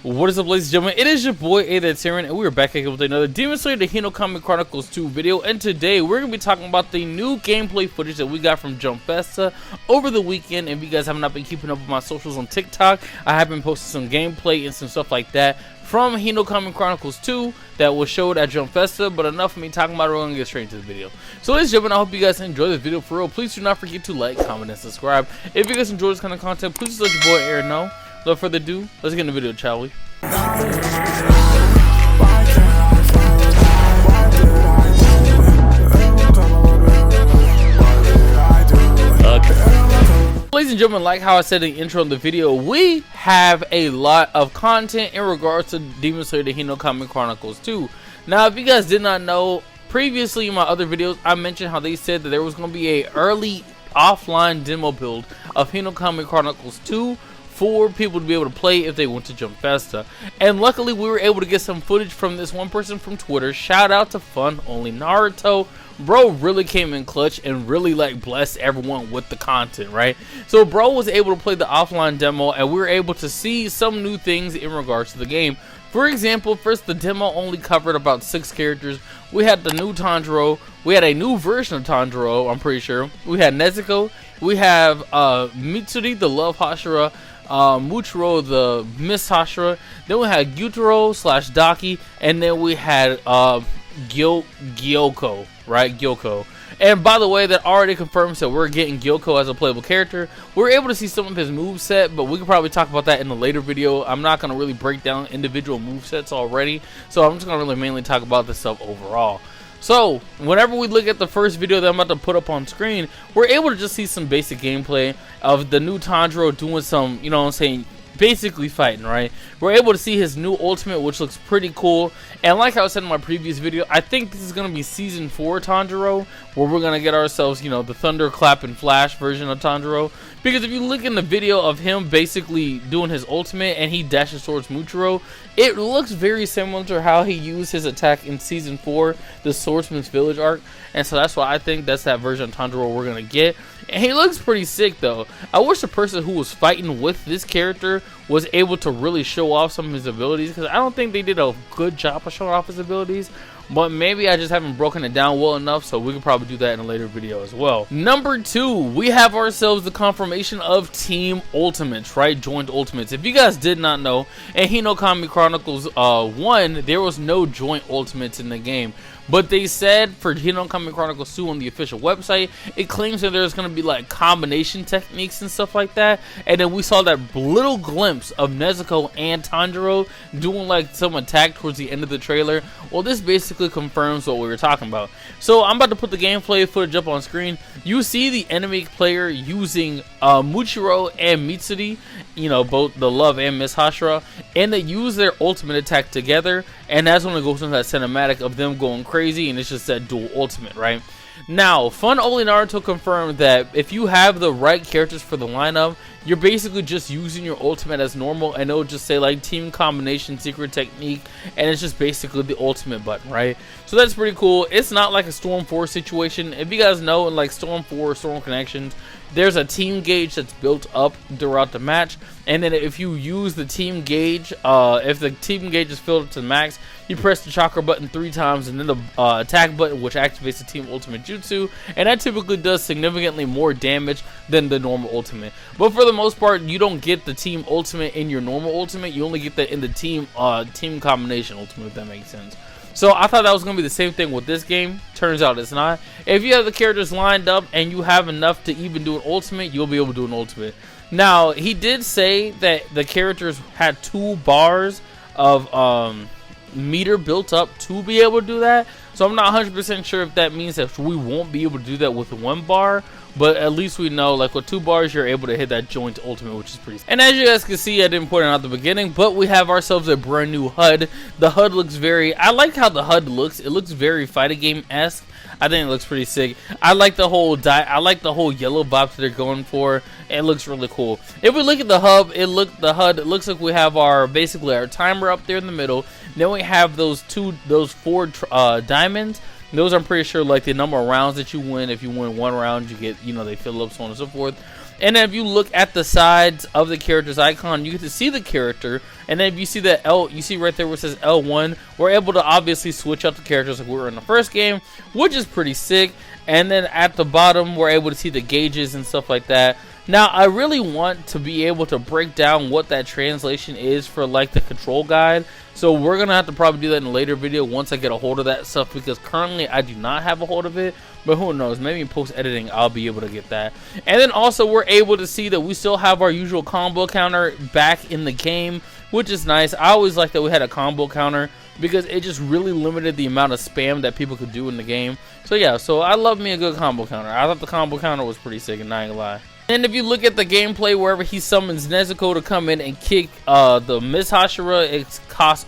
What is up, ladies and gentlemen? It is your boy AyeThatsAaron, and we are back again with another Demon Slayer the Hinokami Chronicles 2 video. And today we're going to be talking about the new gameplay footage that we got from Jump Festa over the weekend. And if you guys have not been keeping up with my socials on TikTok, I have been posting some gameplay and some stuff like that from Hinokami Chronicles 2 that was showed at Jump Festa. But enough of me talking about it, we're going to get straight into the video. So ladies and gentlemen, I hope you guys enjoy this video for real. Please do not forget to like, comment, and subscribe. If you guys enjoy this kind of content, please just let your boy Aaron know. Without further ado, let's get in the video, shall we? Ladies and gentlemen, like how I said in the intro of the video, we have a lot of content in regards to Demon Slayer the Hinokami Chronicles 2. Now, if you guys did not know, previously in my other videos, I mentioned how they said that there was going to be a early offline demo build of Hinokami Chronicles 2 for people to be able to play if they went to Jump Festa. And luckily we were able to get some footage from this one person from Twitter. Shout out to Fun Only Naruto. Bro really came in clutch and really blessed everyone with the content, right? So bro was able to play the offline demo and we were able to see some new things in regards to the game. For example, first, the demo only covered about 6 characters. We had the new Tanjiro. We had a new version of Tanjiro, I'm pretty sure. We had Nezuko. We have Mitsuri, the Love Hashira. Muchiro, the Miss Hashira. Then we had Gyutaro / Daki. And then we had Gyoko, right? Gyoko. And by the way, that already confirms that we're getting Gyoko as a playable character. We're able to see some of his moveset, but we can probably talk about that in a later video. I'm not going to really break down individual movesets already, so I'm just going to really mainly talk about this stuff overall. So, whenever we look at the first video that I'm about to put up on screen, we're able to just see some basic gameplay of the new Tanjiro doing some, you know what I'm saying, basically fighting, right? We're able to see his new ultimate, which looks pretty cool. And like I said in my previous video, I think this is going to be Season 4 Tanjiro, where we're going to get ourselves, you know, the Thunderclap and Flash version of Tanjiro. Because if you look in the video of him basically doing his ultimate and he dashes towards Muchiro, it looks very similar to how he used his attack in Season 4, the Swordsman's Village arc. And so that's why I think that's that version of Tanjiro we're going to get. And he looks pretty sick though. I wish the person who was fighting with this character was able to really show off some of his abilities, because I don't think they did a good job of showing off his abilities. But maybe I just haven't broken it down well enough, so we could probably do that in a later video as well. Number 2, we have ourselves the confirmation of Team Ultimates, right? Joint Ultimates. If you guys did not know, in Hinokami Chronicles 1, there was no joint Ultimates in the game. But they said for Hinokami Chronicles 2 on the official website, it claims that there's going to be like combination techniques and stuff like that. And then we saw that little glimpse of Nezuko and Tanjiro doing like some attack towards the end of the trailer. Well, this basically confirms what we were talking about. So I'm about to put the gameplay footage up on screen. You see the enemy player using Muchiro and Mitsuri, you know, both the Love and Miss Hashira, and they use their ultimate attack together. And that's when it goes into that cinematic of them going crazy, and it's just that dual ultimate, right? Now, Fun Only Naruto confirmed that if you have the right characters for the lineup, you're basically just using your ultimate as normal, and it'll just say like team combination secret technique, and it's just basically the ultimate button, right? So that's pretty cool. It's not like a Storm 4 situation. If you guys know, in like Storm 4 or Storm Connections, there's a team gauge that's built up throughout the match, and then if you use the team gauge, if the team gauge is filled up to the max, you press the chakra button 3 times and then the attack button, which activates the team ultimate jutsu, and that typically does significantly more damage than the normal ultimate. But for the most part, you don't get the team ultimate in your normal ultimate, you only get that in the team combination ultimate, if that makes sense. So I thought that was going to be the same thing with this game. Turns out it's not. If you have the characters lined up and you have enough to even do an ultimate, you'll be able to do an ultimate. Now, he did say that the characters had 2 bars of meter built up to be able to do that. So I'm not 100% sure if that means that we won't be able to do that with 1 bar. But at least we know, like with 2 bars, you're able to hit that joint ultimate, which is pretty sick. And as you guys can see, I didn't point it out at the beginning, but we have ourselves a brand new HUD. The HUD looks I like how the HUD looks. It looks very fighting game-esque. I think it looks pretty sick. I like the whole yellow vibe that they're going for. It looks really cool. If we look at the HUD, it looks like we have basically our timer up there in the middle. Then we have those 4 diamonds. Those I'm pretty sure like the number of rounds that you win. If you win 1 round, you get, you know, they fill up, so on and so forth. And then if you look at the sides of the character's icon, you get to see the character. And then if you see that you see right there where it says L1, we're able to obviously switch out the characters like we were in the first game, which is pretty sick. And then at the bottom, we're able to see the gauges and stuff like that. Now, I really want to be able to break down what that translation is for like the control guide. So we're going to have to probably do that in a later video once I get a hold of that stuff, because currently I do not have a hold of it. But who knows, maybe in post-editing I'll be able to get that. And then also we're able to see that we still have our usual combo counter back in the game, which is nice. I always like that we had a combo counter because it just really limited the amount of spam that people could do in the game. So yeah, so I love me a good combo counter. I thought the combo counter was pretty sick, and not gonna lie. And if you look at the gameplay, wherever he summons Nezuko to come in and kick the Miss Hashira, it costs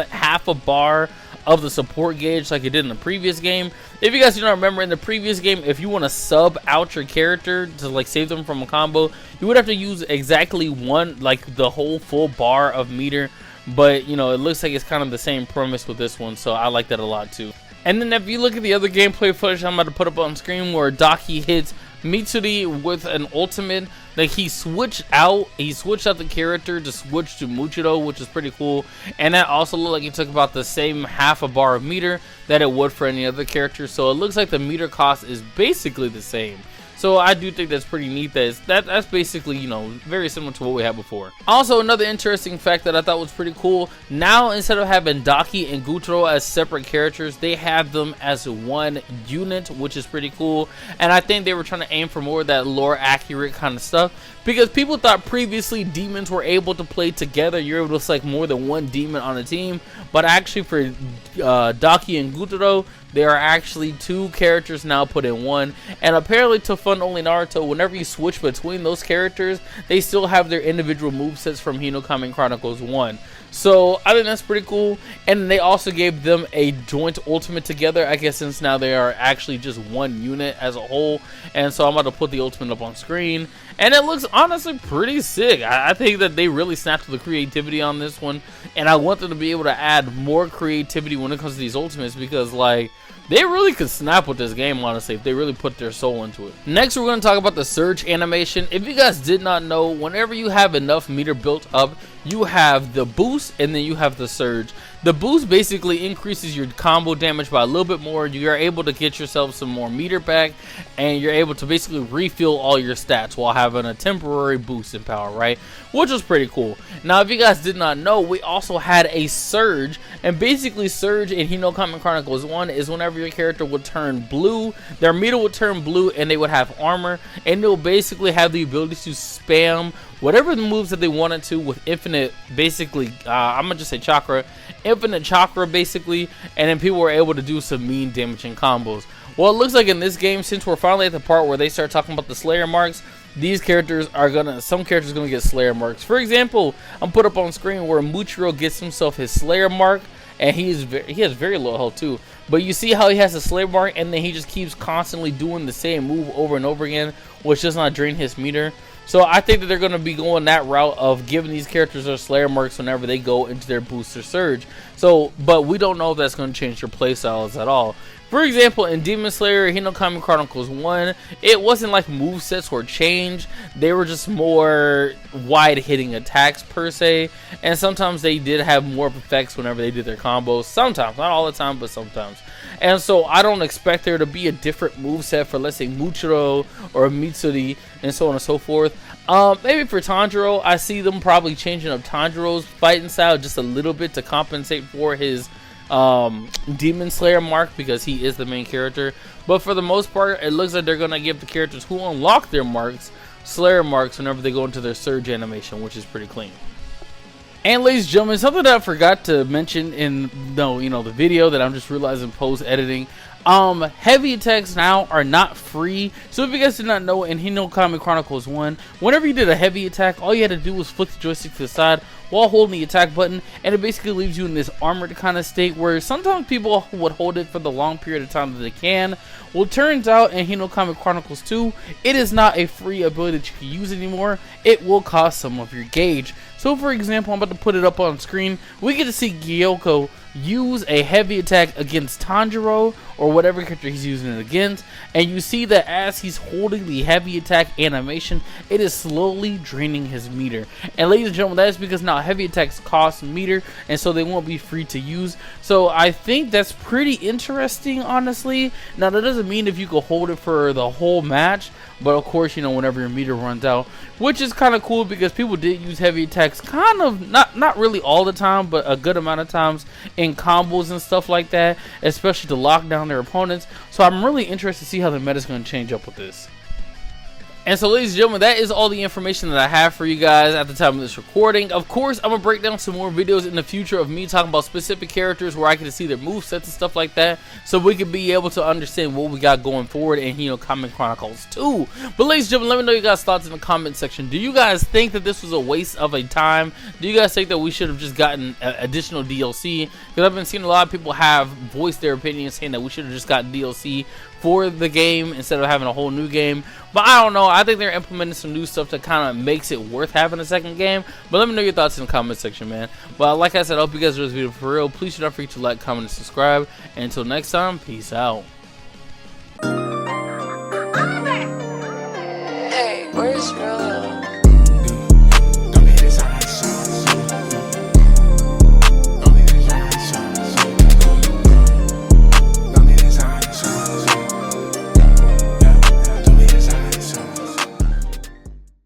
half a bar of the support gauge like it did in the previous game. If you guys do not remember, in the previous game, if you want to sub out your character to like save them from a combo, you would have to use exactly the whole full bar of meter. But you know, it looks like it's kind of the same premise with this one, so I like that a lot too. And then if you look at the other gameplay footage I'm about to put up on screen, where Daki hits Mitsuri with an ultimate, like he switched out the character to switch to Muchiro, which is pretty cool. And that also looked like it took about the same half a bar of meter that it would for any other character. So it looks like the meter cost is basically the same. So I do think that's pretty neat. That's basically, you know, very similar to what we had before. Also, another interesting fact that I thought was pretty cool, now instead of having Daki and Gutaro as separate characters, they have them as one unit, which is pretty cool. And I think they were trying to aim for more of that lore accurate kind of stuff, because people thought previously demons were able to play together. You're able to select more than one demon on a team, but actually for Daki and Gutaro, there are actually two characters now put in one. And apparently to Fun Only Naruto, whenever you switch between those characters, they still have their individual movesets from Hinokami Chronicles 1. So I think that's pretty cool. And they also gave them a joint ultimate together, I guess, since now they are actually just one unit as a whole. And so I'm about to put the ultimate up on screen, and it looks honestly pretty sick. I think that they really snapped the creativity on this one, and I want them to be able to add more creativity when it comes to these ultimates, because like they really could snap with this game, honestly, if they really put their soul into it. Next, we're going to talk about the surge animation. If you guys did not know, whenever you have enough meter built up, you have the boost and then you have the surge. The boost basically increases your combo damage by a little bit more. You are able to get yourself some more meter back, and you're able to basically refill all your stats while having a temporary boost in power, right? Which was pretty cool. Now, if you guys did not know, we also had a surge, and basically surge in Hinokami Chronicles 1 is whenever your character would turn blue, their meter would turn blue, and they would have armor, and they'll basically have the ability to spam whatever the moves that they wanted to with infinite, basically, I'm gonna just say chakra, infinite chakra basically, and then people were able to do some mean damaging combos. Well, it looks like in this game, since we're finally at the part where they start talking about the Slayer marks, these characters are some characters are gonna get Slayer marks. For example, I'm put up on screen where Muchiro gets himself his Slayer mark, and he has very low health too. But you see how he has a Slayer mark, and then he just keeps constantly doing the same move over and over again, which does not drain his meter. So I think that they're going to be going that route of giving these characters their Slayer marks whenever they go into their booster surge. So, but we don't know if that's going to change their playstyles at all. For example, in Demon Slayer Hinokami Chronicles 1, it wasn't like movesets were changed. They were just more wide-hitting attacks per se. And sometimes they did have more effects whenever they did their combos. Sometimes, not all the time, but sometimes. And so I don't expect there to be a different moveset for, let's say, Muchiro or Mitsuri and so on and so forth. Maybe for Tanjiro, I see them probably changing up Tanjiro's fighting style just a little bit to compensate for his Demon Slayer mark, because he is the main character. But for the most part, it looks like they're going to give the characters who unlock their marks Slayer marks whenever they go into their surge animation, which is pretty clean. And ladies and gentlemen, something that I forgot to mention in the video that I'm just realizing post editing. Heavy attacks now are not free. So if you guys did not know, in Hinokami Chronicles 1, whenever you did a heavy attack, all you had to do was flick the joystick to the side while holding the attack button, and it basically leaves you in this armored kind of state where sometimes people would hold it for the long period of time that they can. Well, it turns out in Hinokami Chronicles 2, it is not a free ability that you can use anymore. It will cost some of your gauge. So for example, I'm about to put it up on screen. We get to see Gyoko use a heavy attack against Tanjiro or whatever character he's using it against. And you see that as he's holding the heavy attack animation, it is slowly draining his meter. And ladies and gentlemen, that is because now heavy attacks cost meter, and so they won't be free to use. So I think that's pretty interesting, honestly. Now that doesn't mean if you could hold it for the whole match, but of course, you know, whenever your meter runs out, which is kind of cool because people did use heavy attacks kind of not really all the time, but a good amount of times in combos and stuff like that, especially to lock down their opponents. So I'm really interested to see how the meta is going to change up with this. And so, ladies and gentlemen, that is all the information that I have for you guys at the time of this recording. Of course, I'm going to break down some more videos in the future of me talking about specific characters where I can see their movesets and stuff like that, so we can be able to understand what we got going forward in Hinokami Chronicles 2. But ladies and gentlemen, let me know your guys' thoughts in the comment section. Do you guys think that this was a waste of a time? Do you guys think that we should have just gotten additional DLC? Because I've been seeing a lot of people have voiced their opinions saying that we should have just gotten DLC for the game instead of having a whole new game. But I don't know, I think they're implementing some new stuff that kind of makes it worth having a second game. But let me know your thoughts in the comment section, man. But like I said, I hope you guys enjoyed this video for real. Please do not forget to like, comment, and subscribe. And until next time, peace out.